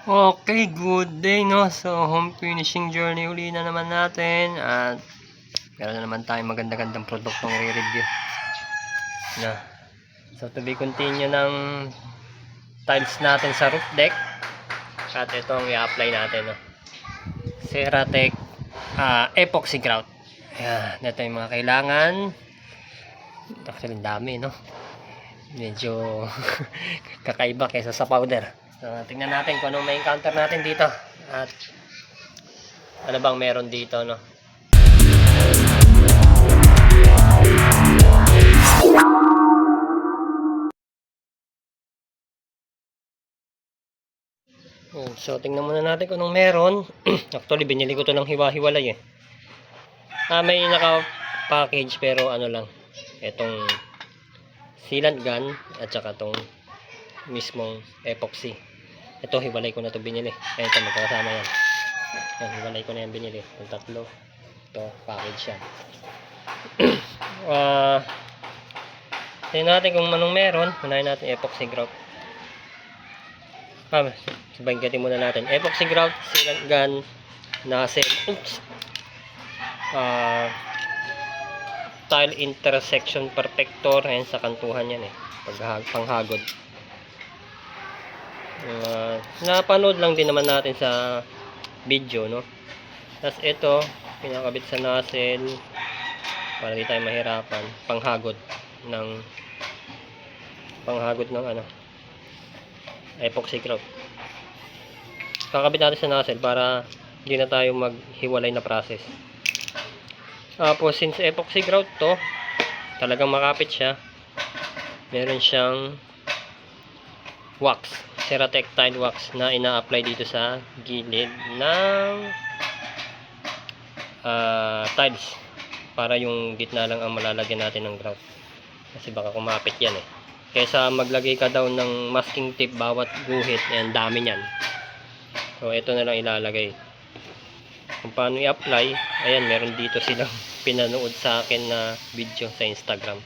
Okay, good day, no? So, home finishing journey uli na naman natin. At meron na naman tayong maganda-gandang produktong i-review na. So, to be continue ng tiles natin sa roof deck. At itong i-apply natin, no? Ceratec epoxy grout. Ayan, ito yung mga kailangan. Actually, dami, no? Medyo kakaiba kaysa sa powder. So, tingnan natin kung anong may encounter natin dito. At ano bang meron dito, no? So, tingnan muna natin kung anong meron. Actually, binili ko to ng hiwa-hiwalay eh. May naka-package pero ano lang. Itong sealant gun at saka itong mismong epoxy. Ito, hiwalay ko na to binili. Ito, magkakasama yan. Yan, hiwalay ko na yan binili. Yung tatlo. Ito, package yan. Tingnan natin kung anong meron. Unahin natin epoxy grout. Sabay muna natin. Epoxy grout, sealant gun, nozzle. Oops. Tile intersection perfector. Ayan, sa kantuhan yan eh. Panghagod. Napanood lang din naman natin sa video, no? Tapos ito, pinakabit sa nozzle para hindi tayo mahirapan. Panghagod ng ano, epoxy grout. Kakabit natin sa nozzle para hindi na tayo maghiwalay na process. Tapos since epoxy grout to, talagang makapit siya. Meron siyang wax, Ceratec tile wax na ina-apply dito sa gilid ng tiles para yung gitna lang ang malalagyan natin ng grout. Kasi baka kumapit yan eh. Kaysa maglagay ka daw ng masking tape bawat guhit, yan dami niyan. So ito na lang ilalagay. Kung paano i-apply, ayan, meron dito silang pinanood sa akin na video sa Instagram.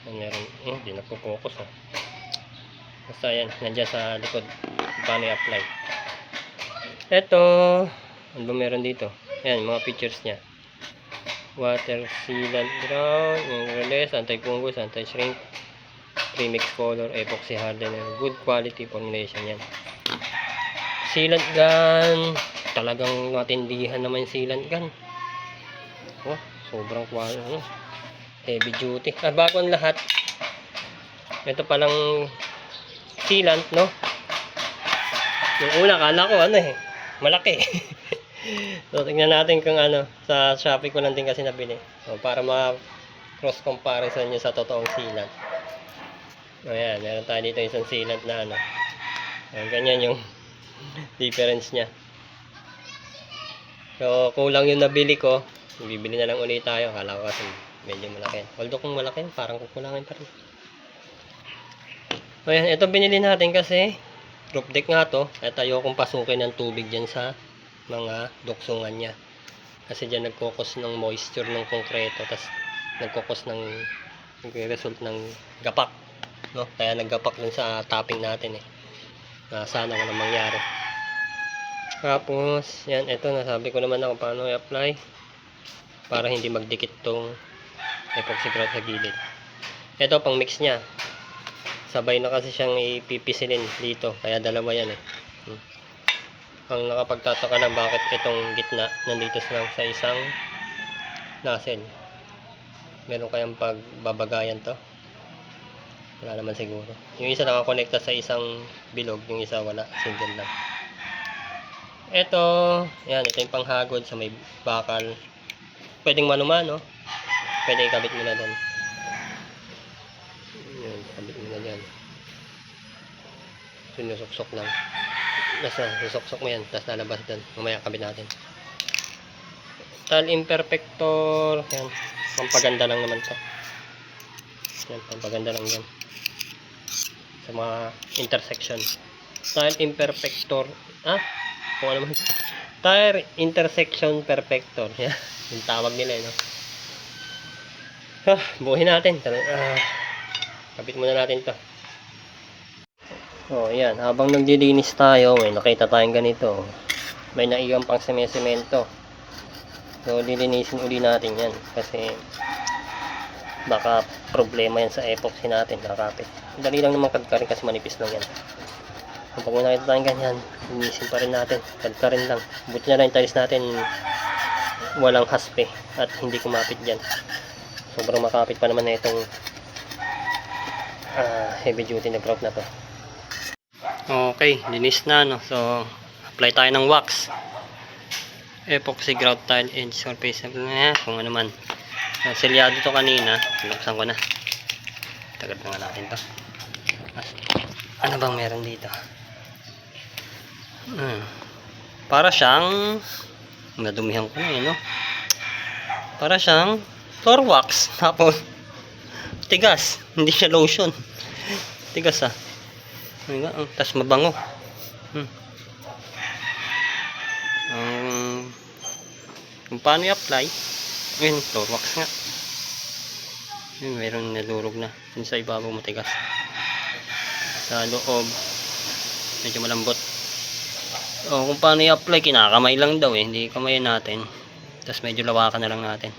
Meron, hindi nagpo-focus oh. Basta ayan, nandiyan sa likod kung paano i-apply. Ito, ano ba meron dito? Ayan, mga pictures nya. Water sealant ground, release, anti-fungus, anti-shrink, premix color, epoxy hardener, good quality formulation yan. Sealant gun, talagang matindihan naman yung sealant gun. Oh, sobrang quality, heavy duty. Bago ang lahat, ito palang sealant, no? Yung una, kala ko ano eh, malaki. So, tingnan natin kung ano, sa Shopee ko lang din kasi nabili. So, para ma-cross comparison nyo sa totoong sealant. Ayan, meron tayo dito isang sealant na ano. Ayan, ganyan yung difference nya. So, kulang yung nabili ko. Bibili na lang ulit tayo. Kala ko kasi medyo malaki. Although kung malaki, parang kukulangin pa rin. So, ayan, ito binili natin kasi roof deck nga to. At ayokong pasukin ng tubig dyan sa mga duksungan niya. Kasi dyan nagkukos ng moisture ng konkreto. Tapos nagkukos ng result ng gapak. No? Kaya naggapak dun sa topping natin eh. Sana walang mangyari. Tapos, yan, ito nasabi ko naman na kung paano i-apply para hindi magdikit tong epoxy grout sa gilid. Ito pang mix nya. Sabay na kasi siyang ipipisilin dito. Kaya dalawa yan eh. Ang nakapagtataka lang bakit itong gitna nandito lang sa isang nozzle. Meron kayang pagbabagayan to? Wala naman siguro. Yung isa nakakonekta sa isang bilog, yung isa wala, single lang. Ito, yan, ito yung panghagod sa may bakal. Pwedeng mano-mano. Pwede ikabit mo na doon. Yan, ikabit mo na dyan. Sinusuksok lang. Susuksok mo yan, tapos lalabas doon. Mamaya kabit natin. Tile imperfector. Yan, pampaganda lang naman to. Yan, pampaganda lang yan. Sa mga intersection. Tile imperfector. Kung ano man. Tile intersection perfector. Yan, yung tawag nila eh, no? Buuhin natin. Kabit muna natin to. Oh, yan. Habang naglilinis tayo, may nakita tayong ganito. May naiwan pang semento. So, lilinisin uli natin yan. Kasi, baka problema yan sa epoxy natin. Nakapit. Dali lang naman kadkarin kasi manipis lang yan. So, pag may nakita tayong ganyan, linisin pa rin natin. Kadkarin lang. Buti na lang yung tiles natin walang haspe at hindi kumapit dyan. Sobrang makapit pa naman na itong heavy duty na grout na to. Okay, linis na, no? So, apply tayo ng wax. Epoxy grout tile edge surface. Kung ano man. Selyado to kanina. Binuksan ko na. Tagal na nga natin to. Ano bang meron dito? Para siyang nadumihan ko na, no? Para siyang floor wax. Tapos, tigas. Hindi siya lotion. Tigas, tas mabango. Kung paano i-apply, yun, floor wax nga. Yun, mayroon nalurog na. Yun sa ibabaw matigas. Sa loob, medyo malambot. Kung paano i-apply, kinakamay lang daw eh. Hindi kamayin natin. Tas medyo lawakan na lang natin.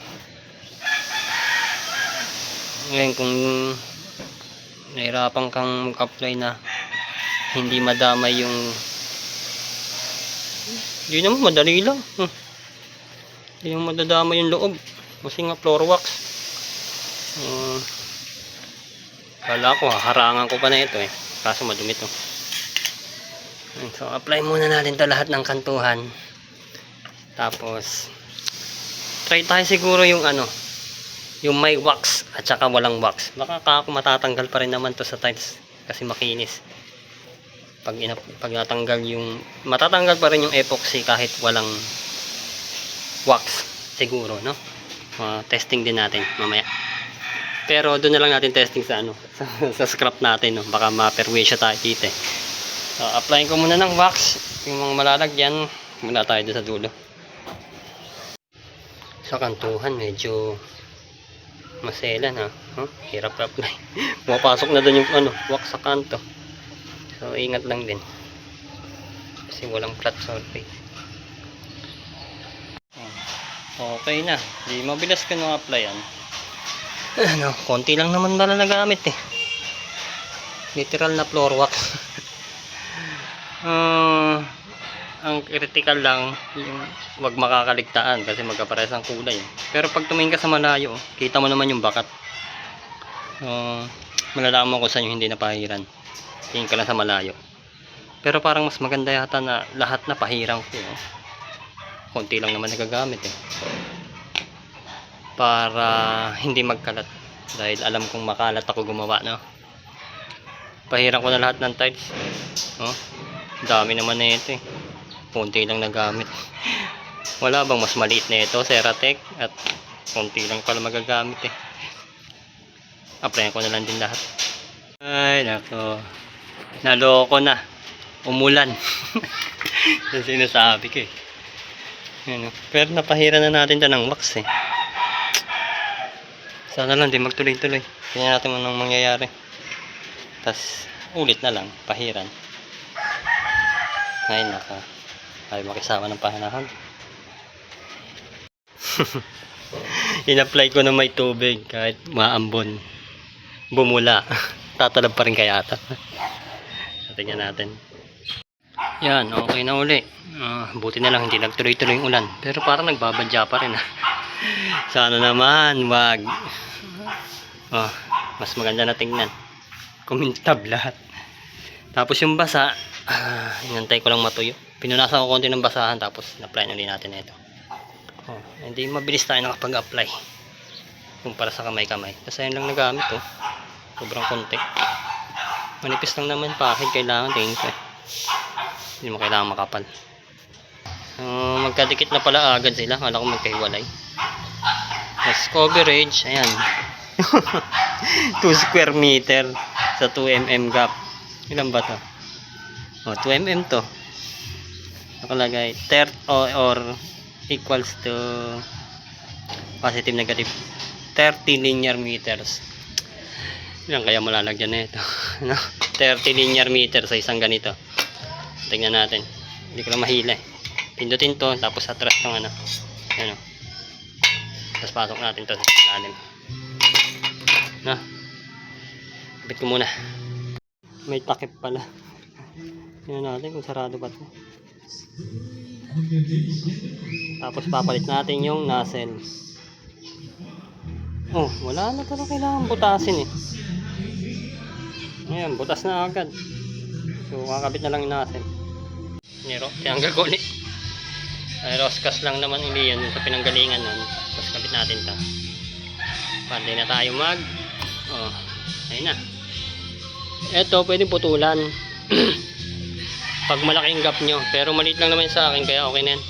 Ngayon, kung nahirapan kang mag-apply na hindi madamay yung hindi naman, madali lang. Hindi naman madadamay yung loob kasi nga floor wax. Kala ko harangan ko pa na ito eh, kaso madumi to. So apply muna natin to lahat ng kantuhan. Tapos try tayo siguro yung yung may wax at saka walang wax. Baka ako matatanggal pa rin naman to sa tiles kasi makinis. Pag natanggal yung matatanggal pa rin yung epoxy kahit walang wax siguro, no? Testing din natin mamaya. Pero doon na lang natin testing sa sa scrap natin, no? Baka ma-perwisyo tayo dito eh. So, applyin ko muna ng wax yung mga malalagyan. Muna tayo doon sa dulo. Sa kantuhan medyo maselan, ha? Hirap apply. Pumapasok na doon yung wax sa kanto. So ingat lang din kasi walang flat surface. Okay na, di mabilis ka nung apply yan. Konti lang naman pala nagamit eh. Literal na floor wax. Ang critical lang yung wag makakaligtaan kasi magkapares ang kulay. Pero pag tumingin ka sa malayo, kita mo naman yung bakat. Malalaman mo kung saan yung hindi napahiran. Tingin ka lang sa malayo. Pero parang mas maganda yata na lahat na pahirang ko. Konti lang naman nagagamit eh. Para hindi magkalat. Dahil alam kong makalat ako gumawa, no? Pahirang ko na lahat ng tiles. Dami naman na ito eh. Konti lang nagamit. Wala bang mas maliit na ito, Ceratec? At konti lang pala magagamit eh. Applyan ko na lang din lahat. Ay, nako. Naloko na. Umulan. Yung sinasabi ko eh. Pero napahira na natin ito ng wax eh. Sana lang di magtuloy-tuloy. Tingnan natin anong mangyayari. Tas ulit na lang. Pahiran. Ay naka. Ay makisama ng pahanahon. In-apply ko na may tubig kahit maambon. Bumula. Tatalab pa rin kaya ata. Tingnan natin. Yan, okay na uli. Buti na lang hindi nagtuloy-tuloy yung ulan. Pero parang nagbabadya pa rin. Sana naman, wag. Mas maganda na tingnan. Kumintab lahat. Tapos yung basa, inantay ko lang matuyo. Pinunasan ko konti ng basahan tapos na-apply ulit natin ito. Hindi mabilis tayo nakapag-apply. Kumpara sa kamay-kamay. Kasi yun lang nagamit sobrang konti. Manipis lang naman pakid, kailangan tingin ko hindi mo kailangan makapal. Magkadikit na pala agad sila, kala ko magkahiwalay. Mas coverage, ayan. 2 square meter sa 2 mm gap. Ilan ba to? 2 mm to. Nakalagay 30 or equals to positive negative 30 linear meters. Yan kaya malalagyan na ito. No? 30 linear meter sa isang ganito. Tingnan natin. Hindi ko lang mahila eh. Pindutin to, tapos atras tong ano. Yan o. Tapos pasok natin to sa ilalim. No? Kapit ko muna. May takip pala. Tingnan natin kung sarado ba ito. Tapos papalit natin yung nozzle. Oh, wala na talaga kailangan butasin eh. Ayan, butas na agad. So, kakabit na lang yung nozzle. Tinanggal ko ulit. Ay, roscas lang naman hindi yan sa pinanggalingan nun. Tapos kabit natin ito. Pwede na tayo oh, ayun na. Ito, pwedeng putulan. Pag malaking gap nyo. Pero maliit lang naman sa akin, kaya okay na yan.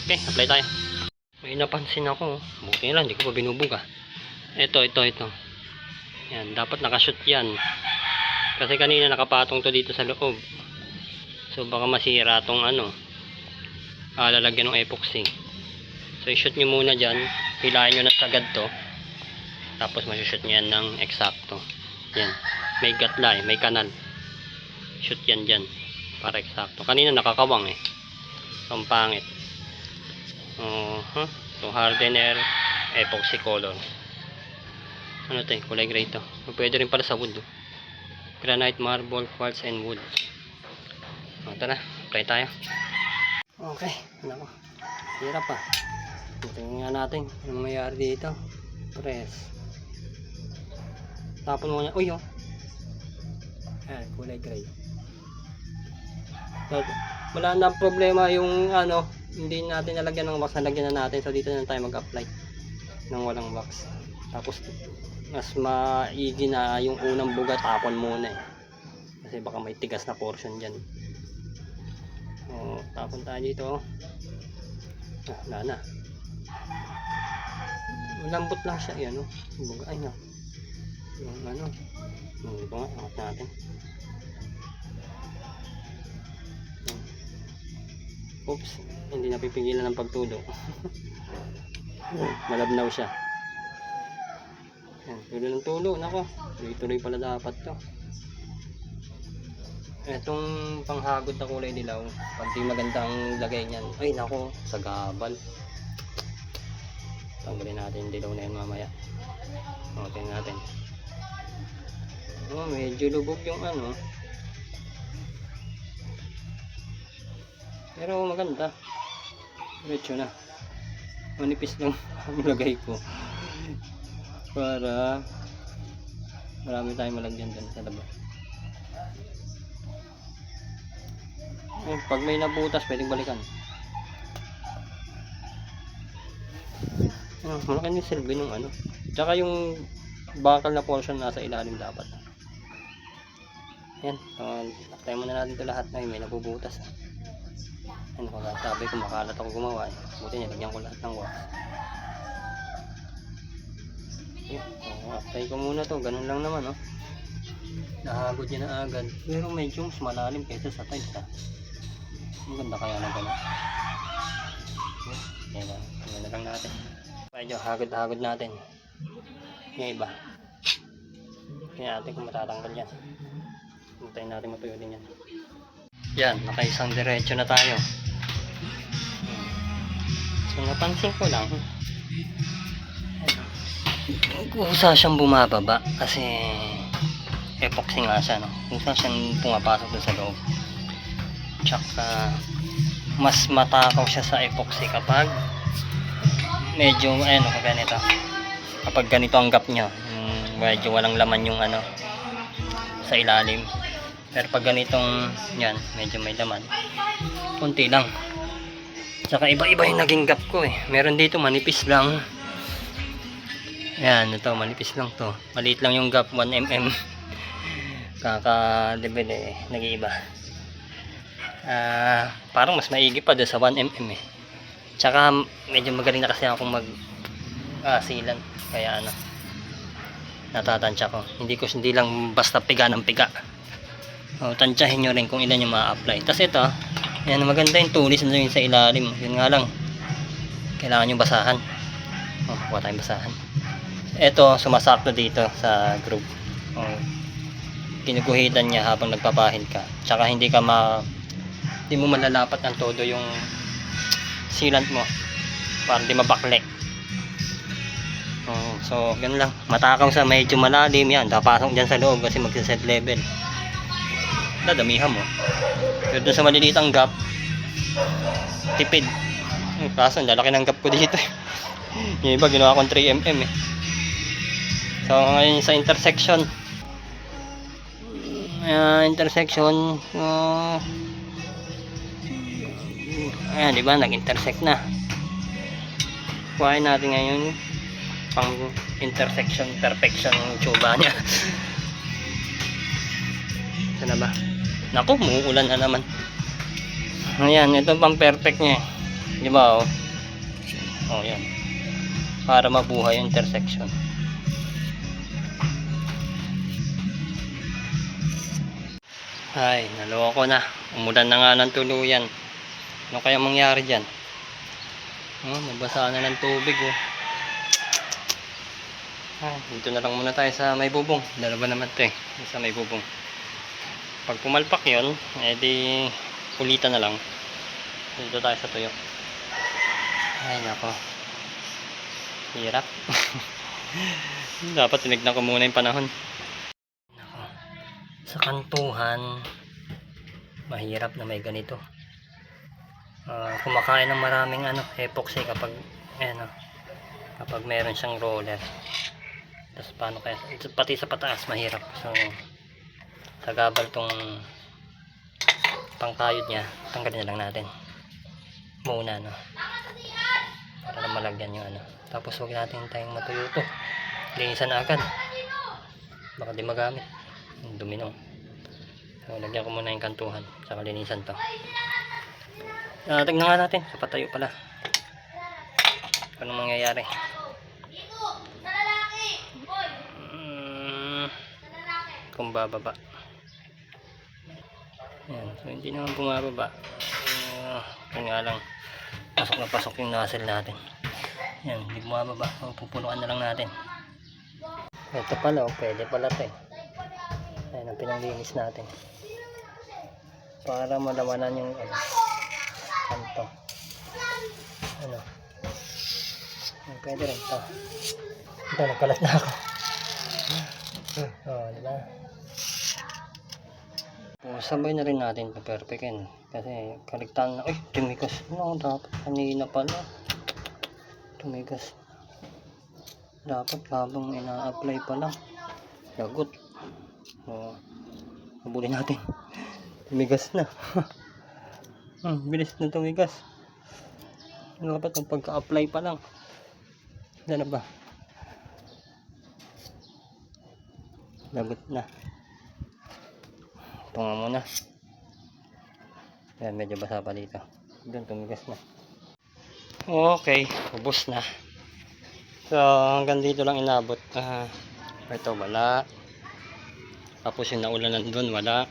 Okay, apply tayo. May napansin ako. Buti lang, hindi ko pa binubuga. Ito. Yan, dapat nakashoot yan. Kasi kanina nakapatong to dito sa loob. So baka masira tong lalagyan ng epoxy. So i-shoot nyo muna dyan. Hilahin nyo na sagad to. Tapos masushoot nyo yan ng eksakto. Yan, may gatla may kanal. Shoot yan dyan para eksakto. Kanina nakakawang eh. So ang pangit. So hardener epoxy color. Ano to kulay gray to. Pwede rin pala sa wood. Granite, marble, quartz, and wood. Tara, apply tayo. Okay, nako. Hirap pa. Tingnan natin anong mayroon dito. Press. Tapon mo niya. Uy, oh. Ayan, kulay gray. So, wala na problema yung hindi natin nalagyan ng wax, nalagyan na natin. So, dito na tayo mag-apply ng walang wax. Tapos, mas maigi na yung unang buga, tapon muna eh. Kasi baka may tigas na portion dyan. Tapon tayo dito. Wala na. Lambot lang siya. Yan o. Ay na. Yung ito nga. Angat natin. Oops. Hindi napipigilan ng pagtulo. Malabnaw siya. Yan. Tulo ng tulo. Nako. Tuloy-tuloy pala dapat to. Etong panghagod na kulay dilaw, pag di maganda ang lagay niyan, ay nako, sa gabal. Tanggalin natin yung dilaw na yun mamaya. Tingnan natin. Medyo lubog yung pero maganda. Diretso na. Manipis lang ang lagay ko. Para marami tayong malagyan dun sa labas. Pag may nabutas, pwedeng balikan. Malaki yung silbi ng Tsaka yung bakal na portion nasa ilalim dapat. Yan. Tayo muna natin ito lahat na may nabubutas. Yan, sabi ko makalat ako gumawa. Buti nilagyan ko lahat ng wax. Yan. Apply ko muna to. Ganun lang naman. Nahagod niya na agad. Pero medyo mas malalim kaysa sa tiles Maganda kaya na gano'n. Yan na lang natin. Medyo hagod-hagod natin. Yung iba. Kaya natin kung matatanggal yan. Hintayin natin matuyo din yan. Yan, nakaisang diretso na tayo. So napansin ko lang. Kusa siyang bumababa. Kasi epoxy nga siya. Kusa siyang pumapasok doon sa loob. Tsaka mas matakaw siya sa epoxy kapag medyo ganito. Kapag ganito ang gap niya, medyo walang laman yung sa ilalim. Pero pag ganitong yan, medyo may laman. Kunti lang. Tsaka iba-iba yung naging gap ko eh. Meron dito manipis lang. Yan, ito manipis lang to. Maliit lang yung gap, 1 mm. Kaka-level nag-iiba. Parang mas maigi pa doon sa 1 mm eh. Tsaka medyo magaling na kasi akong sealant, kaya natatansya ko. Hindi lang basta piga ng piga. Tansyahin nyo rin kung ilan yung ma-apply. Tapos ito, yan, maganda yung tulis na yun sa ilalim. Yun nga lang, kailangan yung basahan. Kuha tayong basahan. Ito, sumasakto dito sa groove. Oh, ginuguhitan niya habang nagpapahid ka. Tsaka hindi mo malalapat ng todo yung sealant mo para hindi mabakle. Oh, so, ganun lang. Matakaw sa medyo malalim yan. Papasok dyan sa loob kasi magsiset level. Dadamihan mo. Pero dun sa maliliit gap, tipid. Kaso, lalaki ng gap ko dito. Yung iba, ginawa kong 3mm eh. So, ngayon sa intersection. Ayan, di ba? Nag-intersect na. Kuhain natin ngayon pang intersection perfection ng tsuba niya. Sana ba? Naku, muuulan na naman. Ayan, ito pang perfect niya. Di ba, oh? Oh, yan. Para mabuhay yung intersection. Ay, naloko na. Umulan na nga ng tuluyan. Ano kaya mangyari dyan? Oh, nabasa na ng tubig, oh. Dito na lang muna tayo sa may bubong. Dalawa naman ito eh. Sa may bubong. Pag pumalpak yun, edi ulitan na lang. Dito tayo sa tuyo. Ay, nako. Hirap. Dapat tinignan ko muna yung panahon. Nako. Sa kantuhan, mahirap na may ganito. Kumakain ng maraming epoxy kapag kapag meron siyang roller. Tapos paano kaya pati sa pataas mahirap. So sa gabal tong pangkayod niya, tanggalin na lang natin muna, no, para na malagyan yung tapos huwag natin tayong matuyo to, linisan na agad baka di magamit, dumi no. So lagyan ko muna yung kantuhan saka linisan to. Tignan nga natin sa patayo pala anong mangyayari. Kung bababa. Yan. So hindi naman bumababa. Kung nga lang pasok na pasok yung nozzle natin. Yan, hindi bumababa. Pupunuan na lang natin. Ito pala, pwede pala ito eh. Ayan ang pinanglinis natin. Para malamanan yung kanto. Pwede rin ito. Ito, nagkalat na ako. Diba? Sabay na rin natin ito perfectin kasi kaligtaan na. Ay, tumigas na. Dapat kanina pala tumigas. Dapat habang ina-apply pa lang lagot. Habulin natin. Tumigas na. Bilis na tumigas. Dapat ang pagka-apply pa lang. Ano ba? Lagot na. Ito nga muna. Ayan, medyo basa pa dito. Doon, tumigas na. Okay, ubos na. So, hanggang dito lang inabot. Ito, wala. Tapos yung naulanan doon, wala.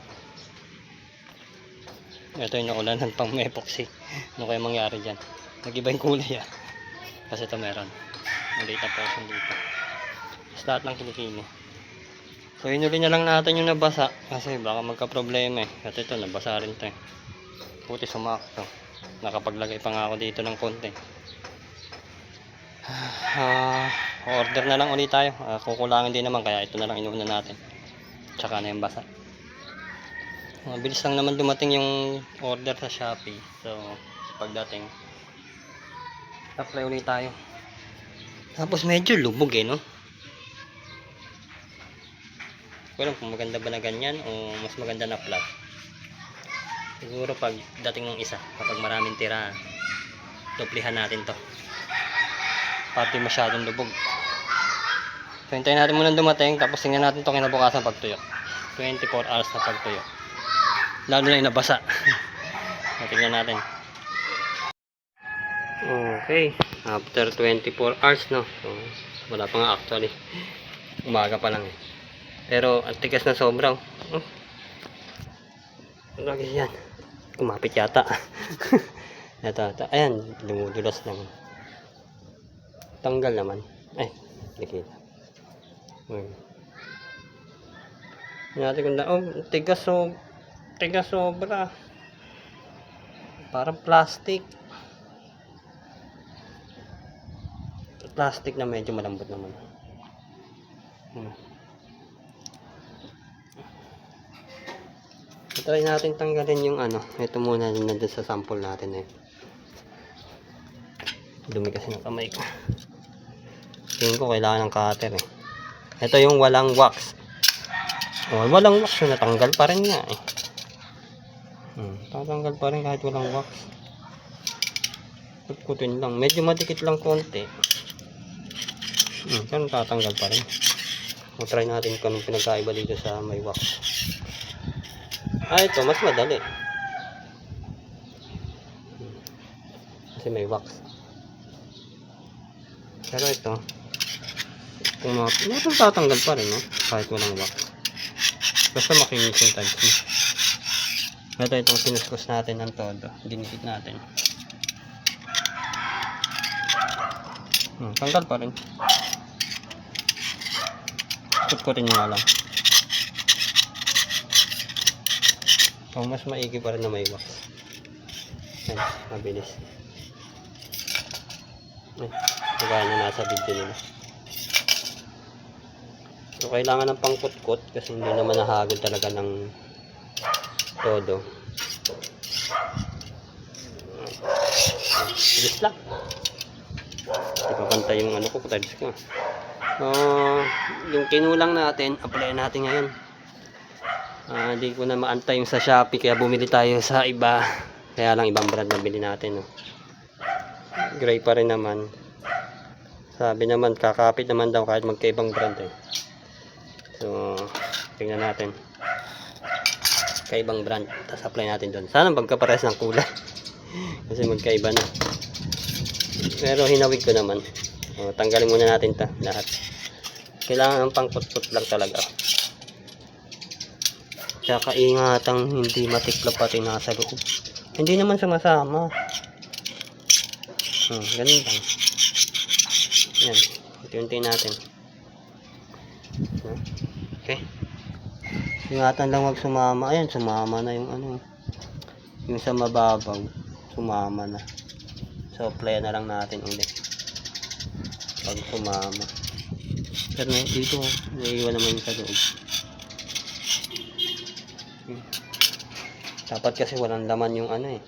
Ito yung naulanan pang epoxy. Ano kaya mangyari dyan? Nag-iba yung kulay kasi ito meron. Maliit na portion dito. Tapos lahat ng kilikili. So inuli na lang natin yung nabasa kasi baka magka-problema eh. At ito nabasa rin ito eh. Buti sumakto. Nakapaglagay pa nga ako dito ng konti. Order na lang ulit tayo. Kukulangin din naman kaya ito na lang inuuna natin. Tsaka na yung basa. Mabilis lang naman dumating yung order sa Shopee. So pagdating apply ulit tayo. Tapos medyo lubog eh, no? Pero kung maganda ba na ganyan o mas maganda na flat. Siguro pag dating ng isa, kapag maraming tira, duplihan natin to. Pati masyadong lubog. So hintayin natin muna dumating, tapos tingnan natin to kinabukasan pagtuyo. 24 hours na pagtuyo. Lalo na yung nabasa. Tingnan natin. Okay, after 24 hours, no. So, wala pa nga actually. Umaga pa lang eh. Pero ang tigas na sobra. Lagi yan. Kumapit yata. Ito. Ayan, lumudulas naman. Tanggal naman. Ay, nakita. Hmm. Natin kung oh, tigas sobra. Parang plastic. Plastic na medyo malambot naman. Try natin tanggalin yung ano. Ito muna yung nandun sa sample natin eh. Dumi kasi ng kamay ko. Tingin ko kailangan ng cutter eh. Ito yung walang wax. Oh, walang wax yun, natanggal pa rin nga eh. Tatanggal pa rin kahit walang wax. Kutkutin lang. Medyo madikit lang konti. Pero tatanggal pa rin. Try natin kung anong pinagkaiba dito sa may wax. Ito mas madali. Kasi may wax. Pero ito, kung tatanggal pa rin, no? Kahit walang wax. Basta makinis yung tiles mo. Ito itong sinuskus natin ng todo. Dinikit natin. Tanggal pa rin. Kutkutin nyo nga lang. Mas maigi pa rin na may wax. Ayan, mabilis. Kaya na nasa video nila. So, kailangan ng pangkutkot kasi hindi naman nahagod talaga ng todo. Bilis lang. Ipapantay yung ano ko, tiles ko. Yung kinulang natin, apply natin ngayon. Hindi ko na maantay yung sa Shopee kaya bumili tayo sa iba. Kaya lang ibang brand na bili natin. Gray pa rin naman. Sabi naman kakapit naman daw kahit magkaibang brand eh. So tingnan natin. Kaibang brand. Tapos apply natin doon. Sana magkapares ng kulay. Kasi magkaiba na. Pero hinawig ko naman. Tanggalin muna natin lahat. Kailangan ng pangputput lang talaga. Tsaka ingatang hindi matiklop pati nasa loob. Hindi naman sumasama. Ganun lang. Yan. Unti-unti natin. Okay. Ingatan lang wag sumama. Ayan, sumama na yung ano. Yung sa mababaw. Sumama na. So, play na lang natin ulit. Pag sumama. Pero dito, naiiwan naman yung sa loob. Dapat kasi walang laman yung ano eh.